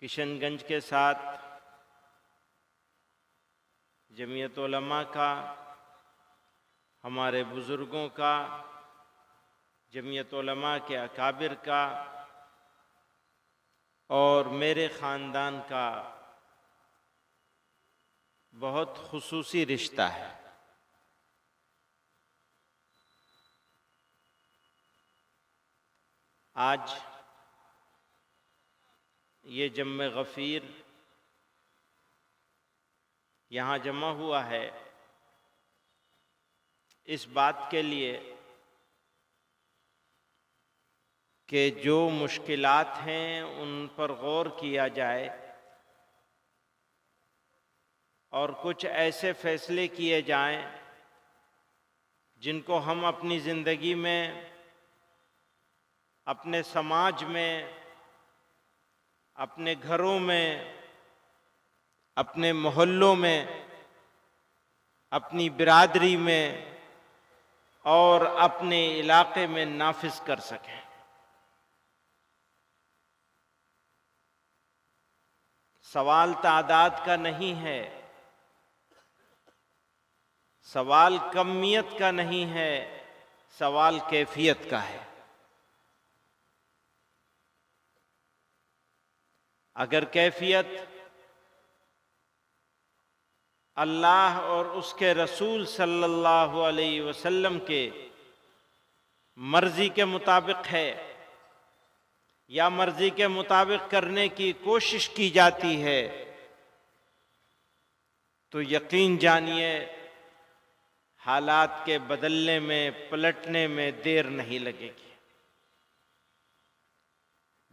किशनगंज के साथ जमीयत उलमा का, हमारे बुज़ुर्गों का, जमीयत उलमा के अकाबिर का और मेरे ख़ानदान का बहुत खुसूसी रिश्ता है। आज ये जम्मे गफ़ीर यहाँ जमा हुआ है इस बात के लिए कि जो मुश्किलात हैं उन पर गौर किया जाए और कुछ ऐसे फैसले किए जाएं जिनको हम अपनी ज़िंदगी में, अपने समाज में, अपने घरों में, अपने मोहल्लों में, अपनी बिरादरी में और अपने इलाके में नाफिज कर सकें। सवाल तादाद का नहीं है, सवाल कमियत का नहीं है, सवाल कैफियत का है। अगर कैफियत अल्लाह और उसके रसूल सल्लल्लाहु अलैहि वसल्लम के मर्जी के मुताबिक है या मर्जी के मुताबिक करने की कोशिश की जाती है तो यकीन जानिए हालात के बदलने में, पलटने में देर नहीं लगेगी।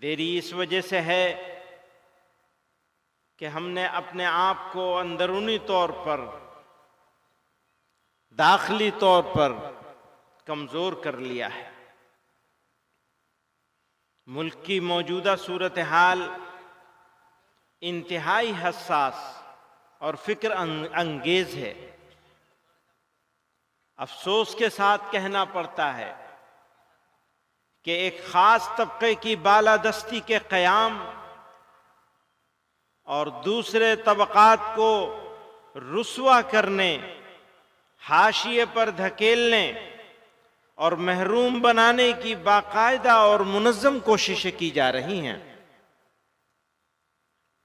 देरी इस वजह से है कि हमने अपने आप को अंदरूनी तौर पर, दाखिली तौर पर कमज़ोर कर लिया है। मुल्क की मौजूदा सूरत हाल इंतहाई हसास और फिक्र अंगेज है। अफसोस के साथ कहना पड़ता है कि एक ख़ास तबके की बालादस्ती के क़याम और दूसरे तबक़ात को रुस्वा करने, हाशिए पर धकेलने और महरूम बनाने की बाकायदा और मुनज़्ज़म कोशिशें की जा रही हैं।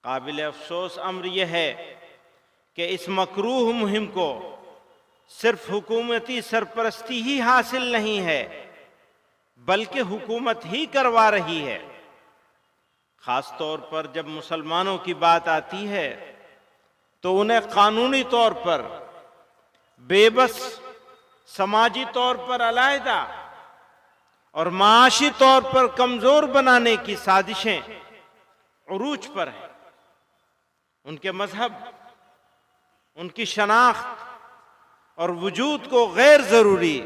काबिल अफसोस अम्र यह है कि इस मकरूह मुहिम को सिर्फ हुकूमती सरपरस्ती ही हासिल नहीं है बल्कि हुकूमत ही करवा रही है। ख़ास तौर पर जब मुसलमानों की बात आती है तो उन्हें कानूनी तौर पर बेबस, समाजी तौर पर अलहदा और माशी तौर पर कमज़ोर बनाने की साजिशें उरूज पर हैं। उनके मजहब, उनकी शनाख्त और वजूद को गैर ज़रूरी,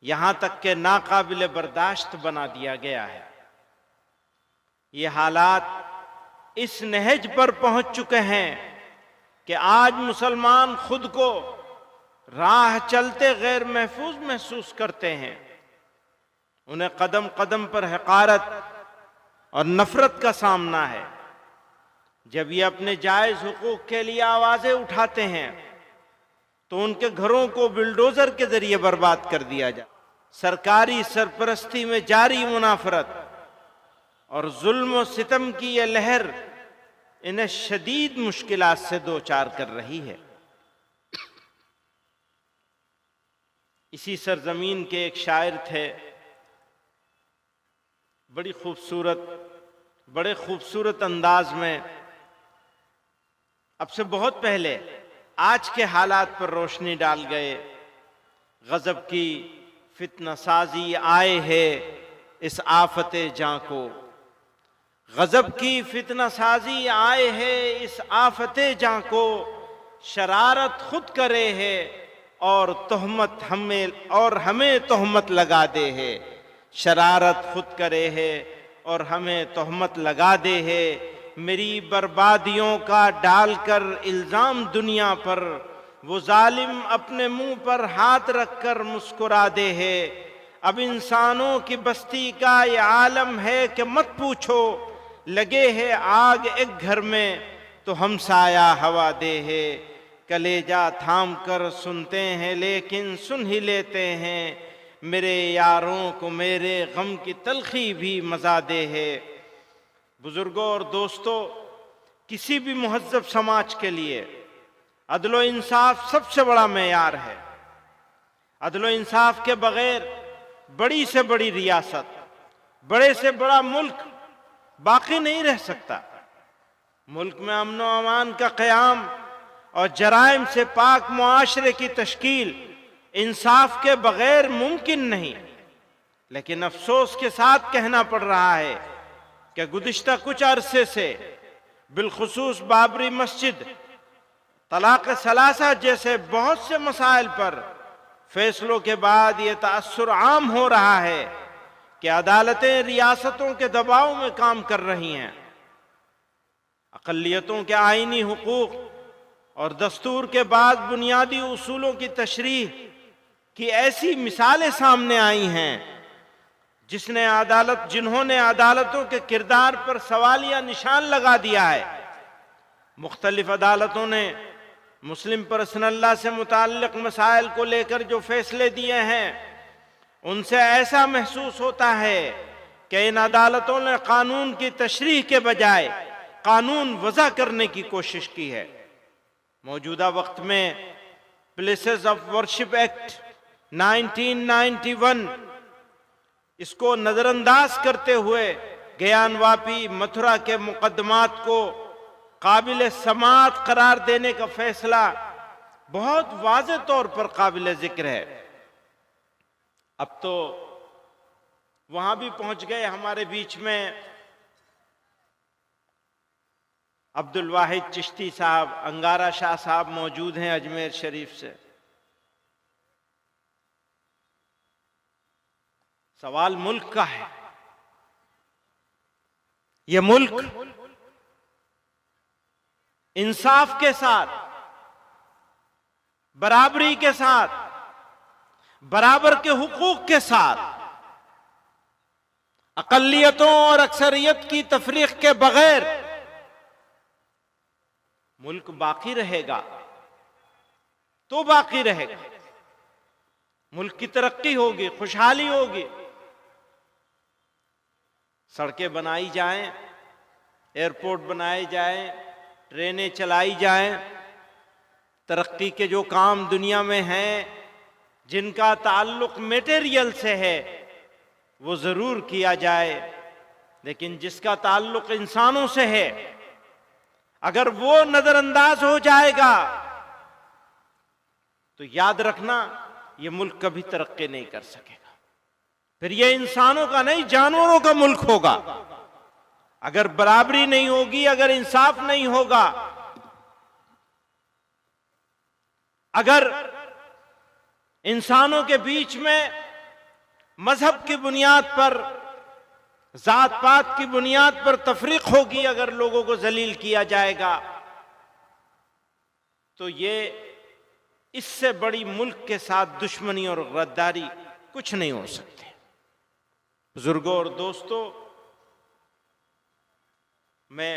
यहाँ तक के नाकाबिल बर्दाश्त बना दिया गया है। ये हालात इस नहज पर पहुंच चुके हैं कि आज मुसलमान खुद को राह चलते गैर महफूज महसूस करते हैं। उन्हें कदम कदम पर हक़ारत और नफ़रत का सामना है। जब ये अपने जायज़ हुकूक के लिए आवाज़ें उठाते हैं तो उनके घरों को बुलडोज़र के ज़रिए बर्बाद कर दिया जाए। सरकारी सरपरस्ती में जारी मुनाफरत और जुल्म और सितम की यह लहर इन्हें शदीद मुश्किलात से दो चार कर रही है। इसी सरजमीन के एक शायर थे, बड़े खूबसूरत अंदाज में अब से बहुत पहले आज के हालात पर रोशनी डाल गए। गजब की फितना साजी आए है इस आफते जां को, गजब की फितना साजी आए है इस आफते जां को, शरारत खुद करे है और तोहमत हमें तोहमत लगा दे है। शरारत खुद करे है और हमें तोहमत लगा दे है। मेरी बर्बादियों का डालकर इल्ज़ाम दुनिया पर, वो जालिम अपने मुंह पर हाथ रखकर मुस्कुरा दे है। अब इंसानों की बस्ती का ये आलम है कि मत पूछो, लगे है आग एक घर में, तो हम साया हवा दे है। कलेजा थाम कर सुनते हैं लेकिन सुन ही लेते हैं, मेरे यारों को मेरे गम की तलखी भी मजा दे है। बुजुर्गों और दोस्तों, किसी भी मुहज्जब समाज के लिए अदलो इंसाफ सबसे बड़ा मेयार है। अदलो इंसाफ के बगैर बड़ी से बड़ी रियासत, बड़े से बड़ा मुल्क बाकी नहीं रह सकता। मुल्क में अमन व अमान का क़याम और जराइम से पाक मुआशरे की तश्कील इंसाफ के बगैर मुमकिन नहीं। लेकिन अफसोस के साथ कहना पड़ रहा है कि गुज़िश्ता कुछ अरसे से बिलखुसूस बाबरी मस्जिद, तलाक सलासा जैसे बहुत से मसाइल पर फैसलों के बाद ये तासुर आम हो रहा है कि अदालतें रियासतों के दबाव में काम कर रही हैं। अक़लियतों के आईनी हुकूक और दस्तूर के बाद बुनियादी उसूलों की तशरीह की ऐसी मिसालें सामने आई हैं जिन्होंने अदालतों के किरदार पर सवालिया निशान लगा दिया है। मुख्तलिफ अदालतों ने मुस्लिम पर्सनल लॉ से मुताल्लिक़ मसाइल को लेकर जो फैसले दिए हैं, उनसे ऐसा महसूस होता है कि इन अदालतों ने कानून की तशरीह के बजाय कानून वज़ा करने की कोशिश की है। मौजूदा वक्त में प्लेसेस ऑफ वर्शिप एक्ट 1991, इसको नजरअंदाज करते हुए ज्ञानवापी मथुरा के मुकदमात को काबिल समाअत करार देने का फैसला बहुत वाज़ेह तौर पर काबिल जिक्र है। अब तो वहां भी पहुंच गए। हमारे बीच में अब्दुल वाहिद चिश्ती साहब, अंगारा शाह साहब मौजूद हैं अजमेर शरीफ से। सवाल मुल्क का है। यह मुल्क इंसाफ के साथ, बराबरी के साथ, बराबर के हुकूक के साथ, अक़लियतों और अक्सरियत की तफरीक के बगैर मुल्क बाकी रहेगा तो बाकी रहेगा। मुल्क की तरक्की होगी, खुशहाली होगी। सड़कें बनाई जाएं, एयरपोर्ट बनाए जाएं, ट्रेनें चलाई जाएं, तरक्की के जो काम दुनिया में हैं जिनका ताल्लुक मटेरियल से है वो जरूर किया जाए। लेकिन जिसका ताल्लुक इंसानों से है, अगर वो नजरअंदाज हो जाएगा तो याद रखना ये मुल्क कभी तरक्की नहीं कर सकेगा। फिर ये इंसानों का नहीं, जानवरों का मुल्क होगा। अगर बराबरी नहीं होगी, अगर इंसाफ नहीं होगा, अगर इंसानों के बीच में मजहब की बुनियाद पर, जात पात की बुनियाद पर तफरीक होगी, अगर लोगों को जलील किया जाएगा, तो ये इससे बड़ी मुल्क के साथ दुश्मनी और गद्दारी कुछ नहीं हो सकती। बुजुर्गों और दोस्तों, मैं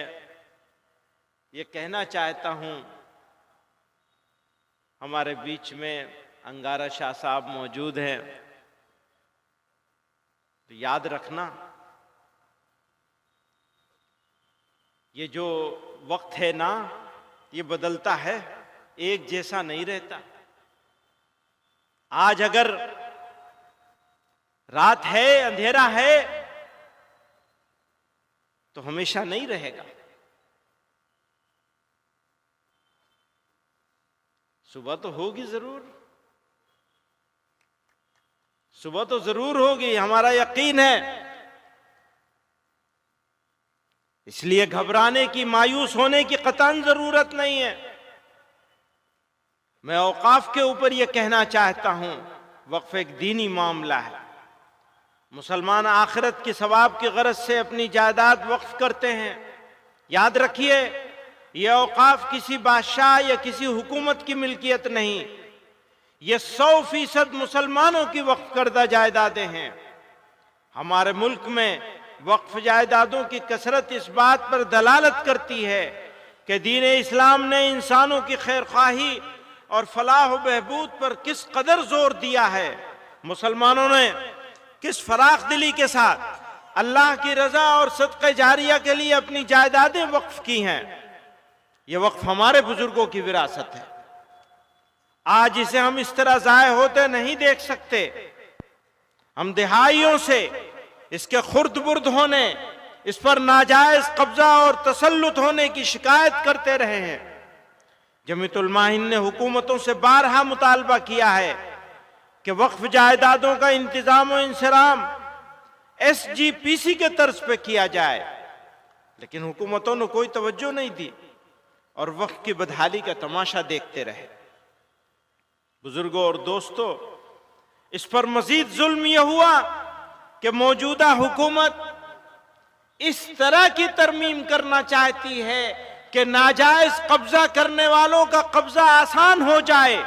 ये कहना चाहता हूं, हमारे बीच में अंगारा शाह साहब मौजूद हैं, तो याद रखना ये जो वक्त है ना, ये बदलता है, एक जैसा नहीं रहता। आज अगर रात है, अंधेरा है, तो हमेशा नहीं रहेगा। सुबह तो होगी जरूर, सुबह तो जरूर होगी, हमारा यकीन है। इसलिए घबराने की, मायूस होने की कतई जरूरत नहीं है। मैं औकाफ के ऊपर यह कहना चाहता हूं, वक्फ एक दीनी मामला है। मुसलमान आखिरत की सवाब की गरज से अपनी जायदाद वक्फ करते हैं। याद रखिए, यह औकाफ किसी बादशाह या किसी हुकूमत की मिल्कियत नहीं, ये 100% मुसलमानों की वक्फ करदा जायदादें हैं। हमारे मुल्क में वक्फ जायदादों की कसरत इस बात पर दलालत करती है कि दीन इस्लाम ने इंसानों की खैरख्वाही और फलाह व बहबूद पर किस कदर जोर दिया है। मुसलमानों ने किस फराख दिली के साथ अल्लाह की रजा और सदक़े जारिया के लिए अपनी जायदादें वक्फ की हैं। यह वक्फ हमारे बुजुर्गों की विरासत है। आज इसे हम इस तरह ज़ाय होते नहीं देख सकते। हम दिहाइयों से इसके खुर्द बुर्द होने, इस पर नाजायज कब्जा और तसल्लुत होने की शिकायत करते रहे हैं। जमीयतुल उलमा हिंद ने हुकूमतों से बारहा मुतालबा किया है कि वक्फ जायदादों का इंतजाम और इंसराम SGPC के तर्ज पे किया जाए, लेकिन हुकूमतों ने कोई तवज्जो नहीं दी और वक्फ की बदहाली का तमाशा देखते रहे। बुजुर्गों और दोस्तों, इस पर मजीद जुल्म यह हुआ कि मौजूदा हुकूमत इस तरह की तरमीम करना चाहती है कि नाजायज कब्जा करने वालों का कब्जा आसान हो जाए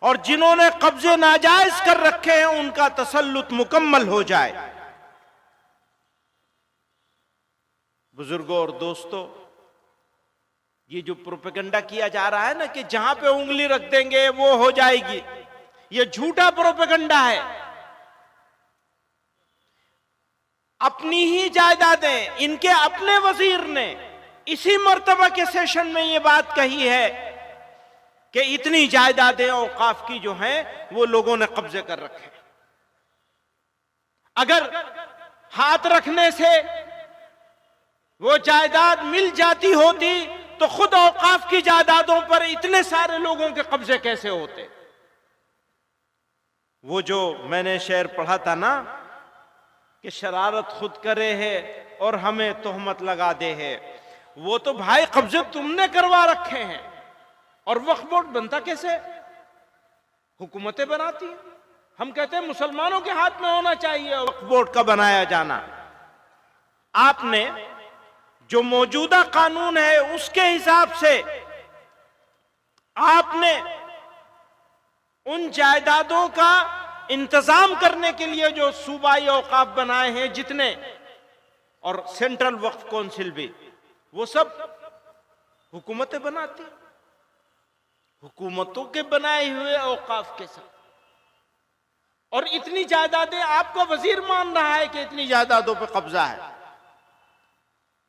और जिन्होंने कब्जे नाजायज कर रखे हैं उनका तसल्लुत मुकम्मल हो जाए। बुजुर्गों और दोस्तों, ये जो प्रोपेगेंडा किया जा रहा है ना कि जहां पे उंगली रख देंगे वो हो जाएगी, ये झूठा प्रोपेगेंडा है। अपनी ही जायदादें, इनके अपने वजीर ने इसी मर्तबा के सेशन में ये बात कही है कि इतनी जायदादें औकाफ की जो हैं वो लोगों ने कब्जे कर रखे। अगर हाथ रखने से वो जायदाद मिल जाती होती तो खुद औकाफ की जायदादों पर इतने सारे लोगों के कब्जे कैसे होते। वो जो मैंने शेर पढ़ा था ना कि शरारत खुद करे है और हमें तोहमत लगा दे है, वो तो भाई कब्जे तुमने करवा रखे हैं। और वक्फ बोर्ड बनता कैसे? हुकूमतें बनाती हैं। हम कहते हैं मुसलमानों के हाथ में होना चाहिए वक्फ बोर्ड का बनाया जाना। आपने जो मौजूदा कानून है उसके हिसाब से आपने उन जायदादों का इंतजाम करने के लिए जो सूबाई औकाफ बनाए हैं जितने, और सेंट्रल वक्फ काउंसिल भी, वो सब हुकूमतें बनाती, हुकूमतों के बनाए हुए औकाफ के साथ। और इतनी जायदादें आपका वजीर मान रहा है कि इतनी जायदादों पे कब्जा है।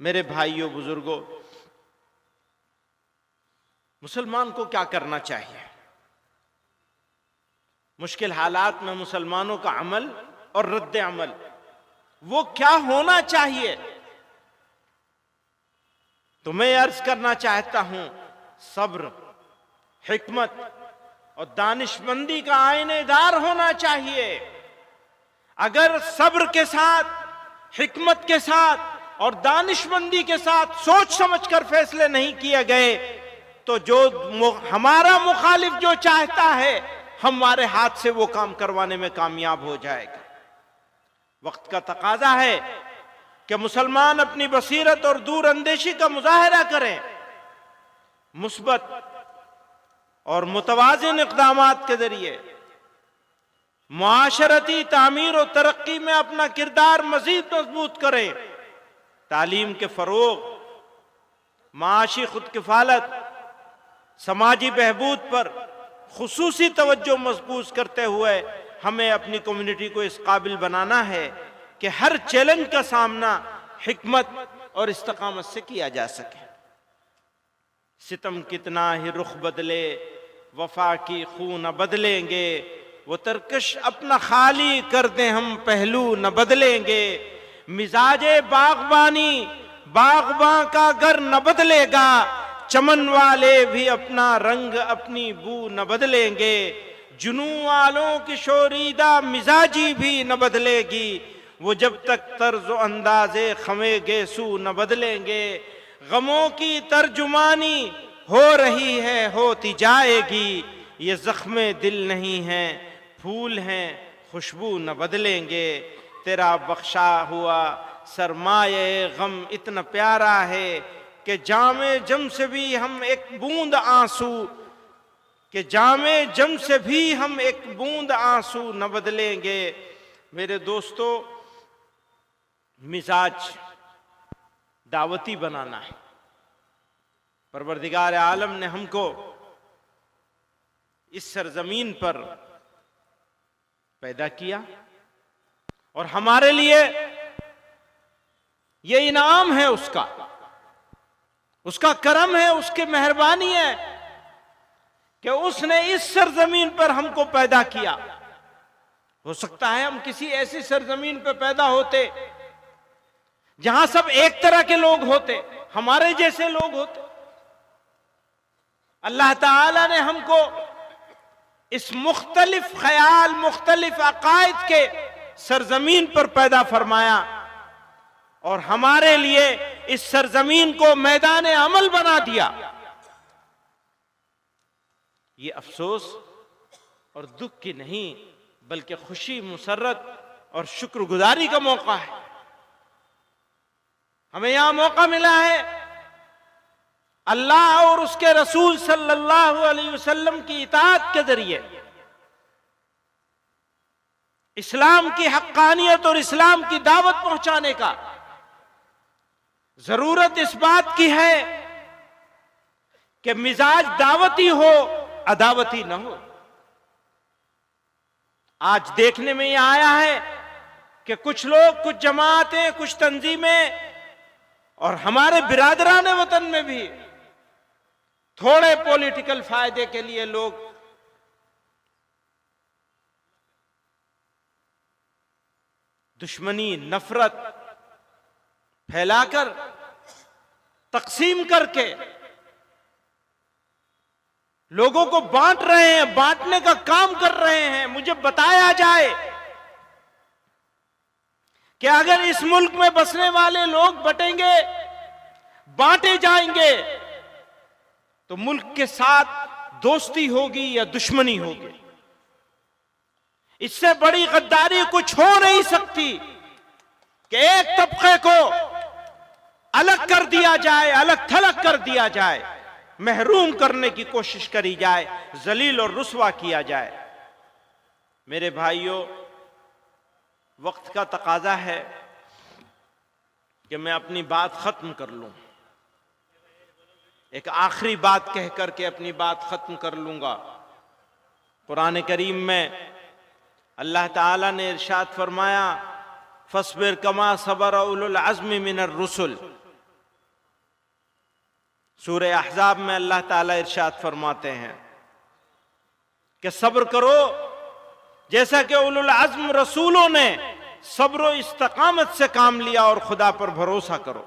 मेरे भाइयों बुजुर्गों, मुसलमान को क्या करना चाहिए? मुश्किल हालात में मुसलमानों का अमल और रद्द अमल वो क्या होना चाहिए? तो मैं अर्ज करना चाहता हूं, सब्र, हिकमत और दानिशमंदी का आईनेदार होना चाहिए। अगर सब्र के साथ, हिकमत के साथ और दानिशमंदी के साथ सोच समझकर फैसले नहीं किए गए तो जो हमारा मुखालिफ जो चाहता है हमारे हाथ से वो काम करवाने में कामयाब हो जाएगा। वक्त का तकाजा है कि मुसलमान अपनी बसीरत और दूर अंदेशी का मुजाहरा करें, मुस्बत और मुतवाज़िन इक़दामात के जरिए मुआशरती तामीर और तरक्की में अपना किरदार मजीद मजबूत करें। तालीम के फरोग, माशी खुदकिफालत, समाजी बहबूद पर खुसूसी तवज्जो मज़बूत करते हुए हमें अपनी कम्युनिटी को इस काबिल बनाना है कि हर चैलेंज का सामना हिकमत और इस्तिकामत से किया जा सके। सितम कितना ही रुख बदले, वफा की खून न बदलेंगे, वो तरकश अपना खाली कर दें हम पहलू न बदलेंगे। मिजाजे बागबानी बागबां का घर न बदलेगा, चमन वाले भी अपना रंग अपनी बू न बदलेंगे। जुनू वालों की शोरीदा मिजाजी भी न बदलेगी, वो जब तक तर्ज अंदाजे खमे गेसू न बदलेंगे। गमों की तर्जुमानी हो रही है, होती जाएगी, ये जख्मे दिल नहीं है, फूल हैं खुशबू न बदलेंगे। तेरा बख्शा हुआ सरमाए गम इतना प्यारा है कि जामे जम से भी हम एक बूंद आंसू, कि जामे जम से भी हम एक बूंद आंसू न बदलेंगे। मेरे दोस्तों, मिजाज दावती बनाना है। परवरदिगार आलम ने हमको इस सरजमीन पर पैदा किया और हमारे लिए ये इनाम है उसका करम है, उसकी मेहरबानी है कि उसने इस सरजमीन पर हमको पैदा किया। हो सकता है हम किसी ऐसी सरजमीन पर पैदा होते जहां सब एक तरह के लोग होते, हमारे जैसे लोग होते। अल्लाह ताला ने हमको इस मुख्तलिफ ख्याल, मुख्तलिफ अकायद के सरजमीन पर पैदा फरमाया और हमारे लिए इस सरजमीन को मैदान अमल बना दिया। ये अफसोस और दुख की नहीं बल्कि खुशी, मुसर्रत और शुक्रगुजारी का मौका है। हमें यहां मौका मिला है अल्लाह और उसके रसूल सल्लल्लाहु अलैहि वसल्लम की इताअत के जरिए इस्लाम की हक्कानियत और इस्लाम की दावत पहुंचाने का। जरूरत इस बात की है कि मिजाज दावती हो, अदावती न हो। आज देखने में यह आया है कि कुछ लोग, कुछ जमातें, कुछ तंजीमें और हमारे बिरादरान वतन में भी थोड़े पॉलिटिकल फायदे के लिए लोग दुश्मनी, नफरत फैलाकर, तकसीम करके लोगों को बांट रहे हैं, बांटने का काम कर रहे हैं। मुझे बताया जाए कि अगर इस मुल्क में बसने वाले लोग बटेंगे, बांटे जाएंगे, तो मुल्क के साथ दोस्ती होगी या दुश्मनी होगी। इससे बड़ी गद्दारी कुछ हो नहीं सकती कि एक तबके को अलग कर दिया जाए, अलग थलग कर दिया जाए, महरूम करने की कोशिश करी जाए, जलील और रुस्वा किया जाए। मेरे भाइयों, वक्त का तकाजा है कि मैं अपनी बात खत्म कर लूं। एक आखिरी बात कह करके अपनी बात खत्म कर लूंगा। कुरान करीम में अल्लाह ताला ने इरशाद फरमाया, फस्बिर कमा सबर उलुल अज़्म मिनर रुसुल। सूरह अहज़ाब में अल्लाह ताला इरशाद फरमाते हैं कि सब्र करो जैसा कि उलुल अज़्म रसूलों ने सब्र और इस्तकामत से काम लिया और खुदा पर भरोसा करो।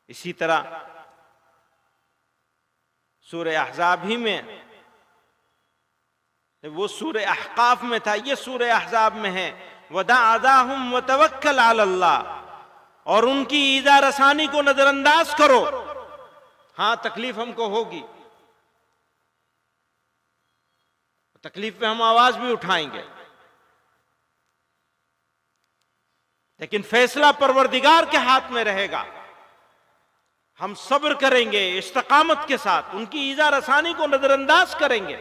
इसी तरह सूरह अहज़ाब ही में, वो सूरह अहकाफ में था, ये सूरह अहज़ाब में है, वदा अदाहुम व तवक्कल अल्लाह, और उनकी ईज़ा रसानी को नजरअंदाज करो। हां, तकलीफ हमको होगी, तकलीफ पे हम आवाज भी उठाएंगे, लेकिन फैसला परवरदिगार के हाथ में रहेगा। हम सब्र करेंगे इस्तकामत के साथ, उनकी ईज़ा रसानी को नजरअंदाज करेंगे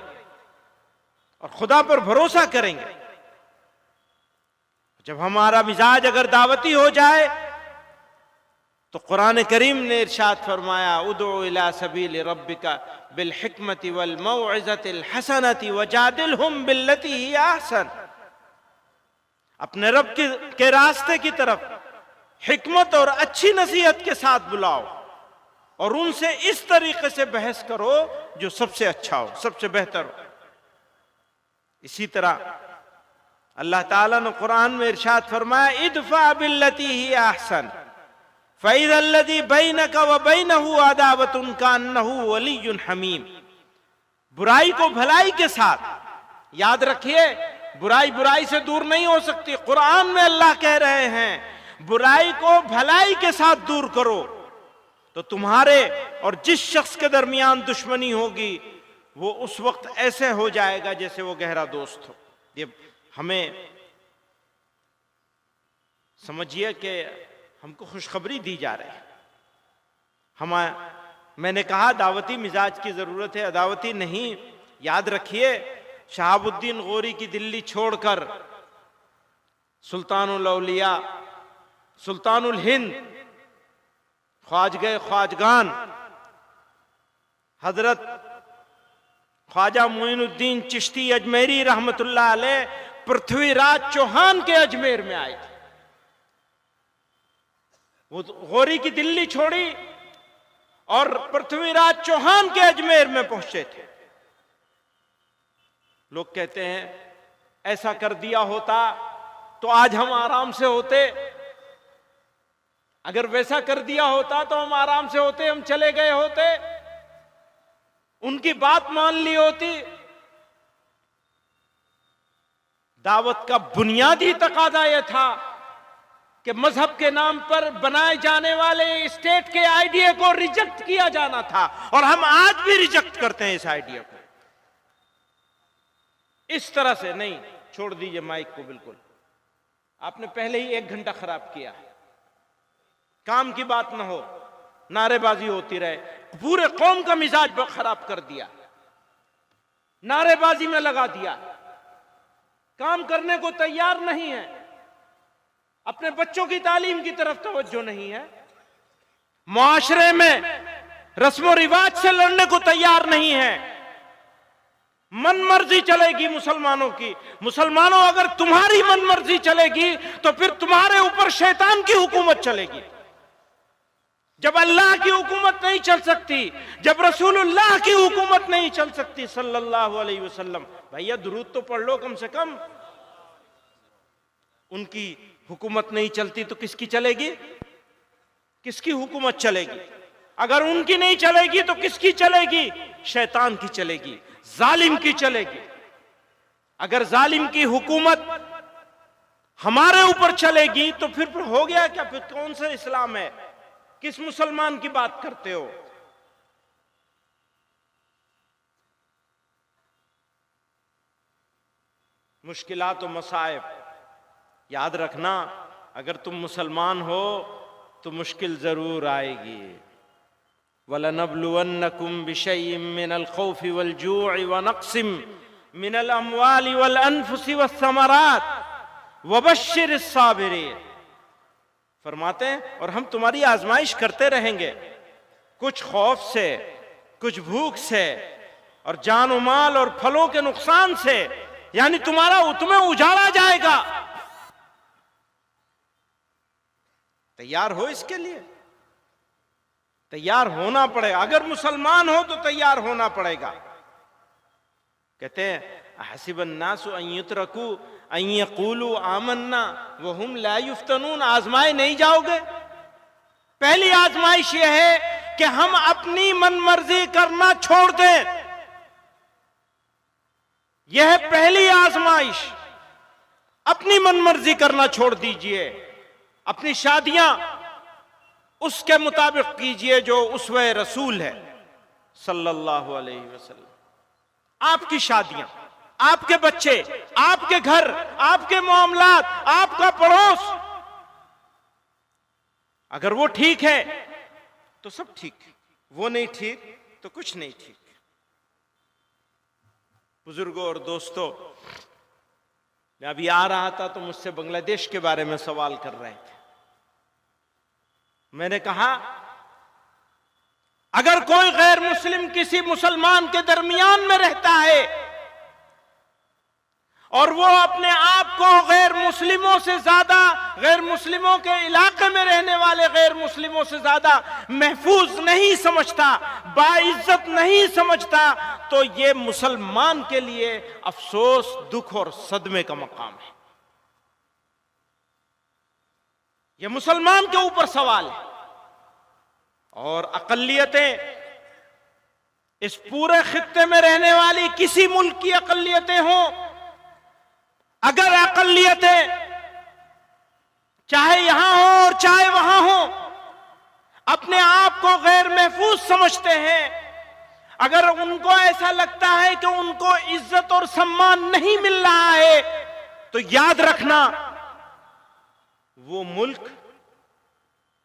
और खुदा पर भरोसा करेंगे। जब हमारा मिजाज अगर दावती हो जाए तो कुरान करीम ने इरशाद फरमाया, उदउ इला सबील रब्बिका बिल हिकमति वल मौइज़तिल हसनति वजादिलहुम बिल्लती ही अहसन। अपने रब के रास्ते की तरफ हिकमत और अच्छी नसीहत के साथ बुलाओ और उनसे इस तरीके से बहस करो जो सबसे अच्छा हो, सबसे बेहतर हो। इसी तरह अल्लाह ताला ने कुरान में इरशाद फरमाया, इदफा बिल्लती ही अहसन फ़इज़ल्लज़ी बैनका व बैनहु अदावतुन कान्नहु वलियुन हमीम। बुराई को भलाई के साथ, याद रखिए, बुराई बुराई से दूर नहीं हो सकती। कुरान में अल्लाह कह रहे हैं बुराई को भलाई के साथ दूर करो, तो तुम्हारे और जिस शख्स के दरमियान दुश्मनी होगी वो उस वक्त ऐसे हो जाएगा जैसे वो गहरा दोस्त हो। ये हमें समझिए कि हमको खुशखबरी दी जा रही है। मैंने कहा दावती मिजाज की जरूरत है, अदावती नहीं। याद रखिए, शहाबुद्दीन गौरी की दिल्ली छोड़कर सुल्तानुल औलिया सुल्तानुल हिंद, ख्वाजगे ख्वाजगान हजरत ख्वाजा मोइनुद्दीन चिश्ती अजमेरी रहमतुल्लाह अलैह पृथ्वीराज चौहान के अजमेर में आए थे। वो गौरी की दिल्ली छोड़ी और पृथ्वीराज चौहान के अजमेर में पहुंचे थे। लोग कहते हैं ऐसा कर दिया होता तो आज हम आराम से होते, अगर वैसा कर दिया होता तो हम आराम से होते, हम चले गए होते, उनकी बात मान ली होती। दावत का बुनियादी तकाजा यह था कि मजहब के नाम पर बनाए जाने वाले स्टेट के आइडिया को रिजेक्ट किया जाना था, और हम आज भी रिजेक्ट करते हैं इस आइडिया को। इस तरह से नहीं, छोड़ दीजिए माइक को, बिल्कुल आपने पहले ही 1 घंटा खराब किया। काम की बात ना हो, नारेबाजी होती रहे, पूरे कौम का मिजाज खराब कर दिया, नारेबाजी में लगा दिया, काम करने को तैयार नहीं है, अपने बच्चों की तालीम की तरफ तवज्जो नहीं है, मुआशरे में रस्मो रिवाज से लड़ने को तैयार नहीं है, मन मर्जी चलेगी मुसलमानों की। मुसलमानों, अगर तुम्हारी मन मर्जी चलेगी तो फिर तुम्हारे ऊपर शैतान की हुकूमत चलेगी। जब अल्लाह की हुकूमत नहीं चल सकती, जब रसूलुल्लाह की हुकूमत नहीं चल सकती सल्लल्लाहु अलैहि वसल्लम, भैया दुरूद तो पढ़ लो कम से कम। उनकी हुकूमत नहीं चलती तो किसकी चलेगी? किसकी हुकूमत चलेगी? अगर उनकी नहीं चलेगी तो किसकी चलेगी? शैतान की चलेगी, जालिम की चलेगी। अगर जालिम की हुकूमत हमारे ऊपर चलेगी तो फिर हो गया क्या? फिर कौन सा इस्लाम है? किस मुसलमान की बात करते हो? मुश्किलात और मसाइब याद रखना, अगर तुम मुसलमान हो तो मुश्किल जरूर आएगी। वलनब्लुवन्नकुम बिशैइम मिनल खौफि वल जू'i व नक़्सिम मिनल अम्वालि वल अनफुसि वस्समरात वबश्शिरिस साबिरीन। फरमाते हैं और हम तुम्हारी आजमाइश करते रहेंगे, कुछ खौफ से, कुछ भूख से, और जान और माल और फलों के नुकसान से, यानी तुम्हें उजाड़ा जाएगा। तैयार हो इसके लिए? तैयार होना पड़ेगा। अगर मुसलमान हो तो तैयार होना पड़ेगा। कहते हैं हसीबन नासु अन युतरकू अन यक़ूलू आमन्ना वहुम ला युफ्तनून। आजमाए नहीं जाओगे। पहली आजमाइश यह है कि हम अपनी मनमर्जी करना छोड़ दें। यह है पहली आजमाइश। अपनी मनमर्जी करना छोड़ दीजिए। अपनी शादियां उसके मुताबिक कीजिए जो उसवे रसूल है सल्लल्लाहु अलैहि वसल्लम। आपकी शादियां, आपके बच्चे, आपके घर, आपके मामलात, आपका पड़ोस, अगर वो ठीक है तो सब ठीक, वो नहीं ठीक तो कुछ नहीं ठीक। बुजुर्गों और दोस्तों, मैं अभी आ रहा था तो मुझसे बांग्लादेश के बारे में सवाल कर रहे थे। मैंने कहा अगर कोई गैर मुस्लिम किसी मुसलमान के दरमियान में रहता है और वो अपने आप को गैर मुस्लिमों से ज्यादा, गैर मुस्लिमों के इलाके में रहने वाले गैर मुस्लिमों से ज्यादा महफूज नहीं समझता, बाइज्जत नहीं समझता, तो ये मुसलमान के लिए अफसोस, दुख और सदमे का मकाम है। ये मुसलमान के ऊपर सवाल है। और अकलियतें, इस पूरे खित्ते में रहने वाली किसी मुल्क की अकलियतें हों, अगर अकलियतें चाहे यहां हो और चाहे वहां हो, अपने आप को गैर महफूज समझते हैं, अगर उनको ऐसा लगता है कि उनको इज्जत और सम्मान नहीं मिल रहा है, तो याद रखना वो मुल्क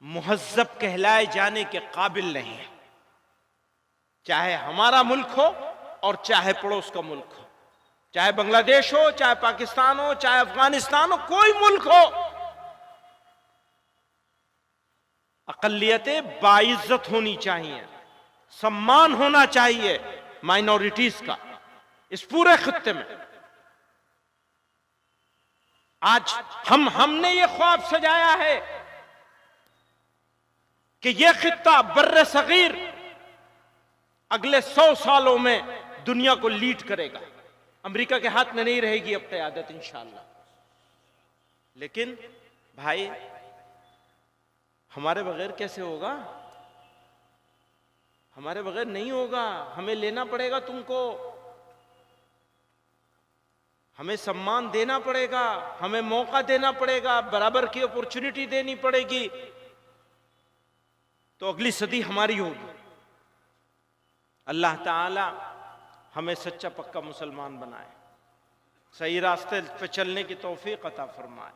मुहज्जब कहलाए जाने के काबिल नहीं है। चाहे हमारा मुल्क हो और चाहे पड़ोस का मुल्क हो, चाहे बांग्लादेश हो, चाहे पाकिस्तान हो, चाहे अफगानिस्तान हो, कोई मुल्क हो, अकलियतें बाइज्जत होनी चाहिए, सम्मान होना चाहिए माइनॉरिटीज का इस पूरे खित्ते में। आज हमने ये ख्वाब सजाया है कि ये खित्ता बर्रे सगीर अगले 100 सालों में दुनिया को लीड करेगा। अमेरिका के हाथ में नहीं रहेगी अब क़यादत इंशाअल्लाह। लेकिन भाई हमारे बगैर कैसे होगा? हमारे बगैर नहीं होगा। हमें लेना पड़ेगा तुमको, हमें सम्मान देना पड़ेगा, हमें मौका देना पड़ेगा, बराबर की अपॉर्चुनिटी देनी पड़ेगी, तो अगली सदी हमारी होगी। अल्लाह ताला हमें सच्चा पक्का मुसलमान बनाए, सही रास्ते पे चलने की तौफीक अता फरमाए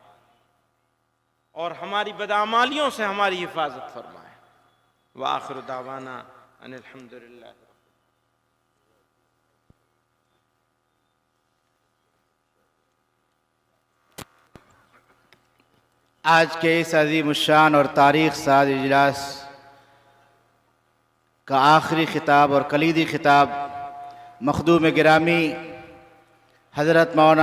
और हमारी बदआमालियों से हमारी हिफाजत फरमाए। व आखिर दावाना अनिल हम्दुलिल्लाह। आज के इस अज़ीमुश्शान और तारीख़ साज इजलास का आखिरी खिताब और कलीदी खिताब मखदूम गिरामी हज़रत मौलाना